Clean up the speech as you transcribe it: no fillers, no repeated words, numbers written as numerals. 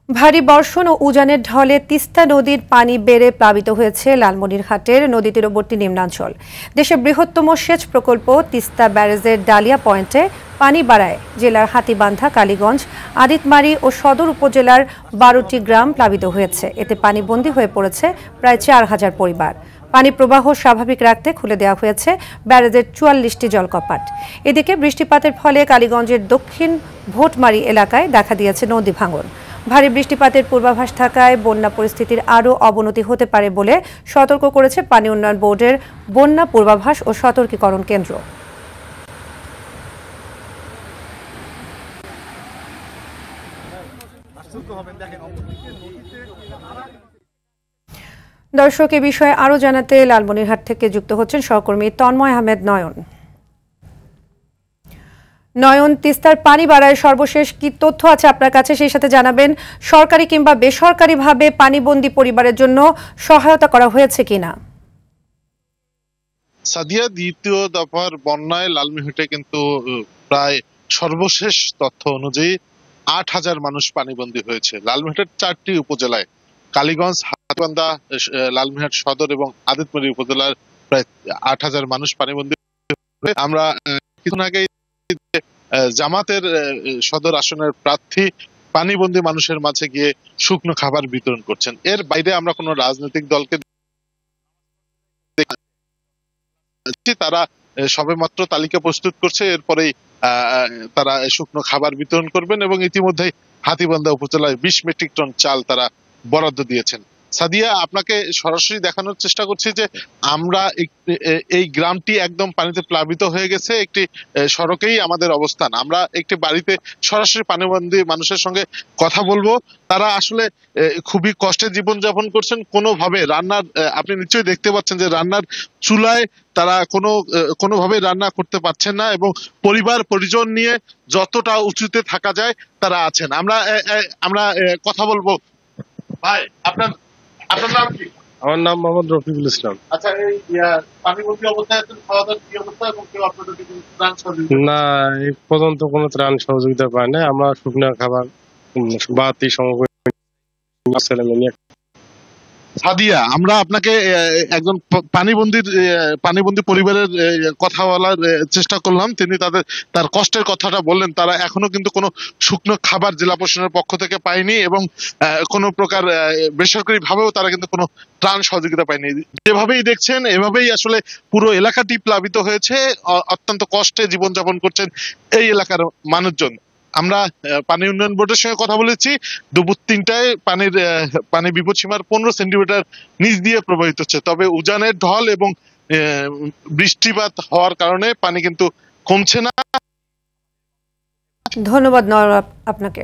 ভারী বর্ষণ ও উজানের ঢলে তিস্তা নদীর পানি বেড়ে প্লাবিত হয়েছে লালমনিরহাটের নদী তীরবর্তী নিম্নাঞ্চল। দেশের বৃহত্তম সেচ প্রকল্প তিস্তা ব্যারেজের ডালিয়া পয়েন্টে পানি বাড়ায় জেলার হাতীবান্ধা, কালীগঞ্জ, আদিতমারি ও সদর উপজেলার 12টি গ্রাম প্লাবিত হয়েছে। এতে পানিবন্দী হয়ে পড়েছে প্রায় 4000 পরিবার। পানি প্রবাহ স্বাভাবিক রাখতে খুলে দেওয়া হয়েছে ব্যারেজের 44টি জলকপাট। এদিকে বৃষ্টিপাতের ফলে কালীগঞ্জের দক্ষিণ ভোটমারি এলাকায় দেখা দিয়েছে নদী ভাঙন। ভারী বৃষ্টিপাতের পূর্বাভাস থাকায় বন্যা পরিস্থিতির আরও অবনতি হতে পারে বলে সতর্ক করেছে পানি উন্নয়ন বোর্ডের বন্যা পূর্বাভাস ও সতর্কীকরণ কেন্দ্র। দর্শক, এ বিষয়ে আরও জানাতে লালমনিরহাট থেকে যুক্ত হচ্ছেন সহকর্মী তন্ময় আহমেদ নয়ন। নয়ন, তিস্তার পানি বাড়ায় সর্বশেষ কি তথ্য আছে আপনার কাছে, সেই সাথে জানাবেন সরকারি কিংবা বেসরকারিভাবে পানিবন্দী পরিবারের জন্য সহায়তা করা হয়েছে কিনা। সাদিয়া, দ্বিতীয় দফার বন্যায় লালমনিরহাটে কিন্তু প্রায় সর্বশেষ তথ্য অনুযায়ী 8000 মানুষ পানিবন্দী হয়েছে। লালমনিরহাটের 4টি উপজেলায় কালীগঞ্জ, হাতীবান্ধা, লালমনিরহাট সদর এবং আদিতমারি উপজেলার প্রায় 8000 মানুষ পানিবন্দী। আমরা কিছুদিন আগে জামাতের সদর আসনের প্রার্থী পানিবন্দী মানুষের মাঝে গিয়ে শুকনো খাবার বিতরণ করছেন। এর বাইরে আমরা কোনো রাজনৈতিক দলকে তারা সবেমাত্র তালিকা প্রস্তুত করছে, এরপরেই তারা শুকনো খাবার বিতরণ করবেন এবং ইতিমধ্যেই হাতীবান্ধা উপজেলায় 20 মেট্রিক টন চাল তারা বরাদ্দ দিয়েছেন। সাদিয়া, আপনাকে সরাসরি দেখানোর চেষ্টা করছি যে আমরা এই গ্রামটি একদম পানিতে প্লাবিত হয়ে গেছে। একটি সড়কেই আমাদের অবস্থান। আমরা একটি বাড়িতে সরাসরি পানিবন্দী মানুষের সঙ্গে কথা বলবো। তারা আসলে খুবই কষ্টে জীবনযাপন করছেন। কোনোভাবে রান্নার, আপনি নিশ্চয়ই দেখতে পাচ্ছেন যে রান্নার চুলায় তারা কোনোভাবে রান্না করতে পারছেন না এবং পরিবার পরিজন নিয়ে যতটা উঁচুতে থাকা যায় তারা আছেন। আমরা কথা বলবো। ভাই, আপনার নাম কি? আমার নাম মোহাম্মদ রফিকুল ইসলাম। আচ্ছা, এই পানিবন্দী অবস্থায় আছেন, খাওয়া দাওয়ার কি অবস্থা এবং কেউ আপনাদেরকে ত্রাণ সহযোগিতা? না, এই পর্যন্ত কোনো ত্রাণ সহযোগিতা পাই নাই। আমরা শুকনো খাবার, বাতি, সাদিয়া, আমরা আপনাকে একজন পানিবন্দী পরিবারের কথা বলার চেষ্টা করলাম। তিনি তার কষ্টের কথাটা বললেন। তারা এখনো কিন্তু কোনো শুকনো খাবার জেলা প্রশাসনের পক্ষ থেকে পায়নি এবং কোনো প্রকার বেসরকারি ভাবেও তারা কিন্তু কোনো ত্রাণ সহযোগিতা পায়নি। যেভাবেই দেখছেন এভাবেই আসলে পুরো এলাকাটি প্লাবিত হয়েছে। অত্যন্ত কষ্টে জীবনযাপন করছেন এই এলাকার মানুষজন। আমরা পানি উন্নয়ন বোর্ডের সঙ্গে কথা বলেছি। দুপুর 3টায় পানি বিপদসীমার 15 সেন্টিমিটার নিচ দিয়ে প্রবাহিত হচ্ছে। তবে উজানের ঢল এবং বৃষ্টিপাত হওয়ার কারণে পানি কিন্তু কমছে না। ধন্যবাদ নয়ন আপনাকে।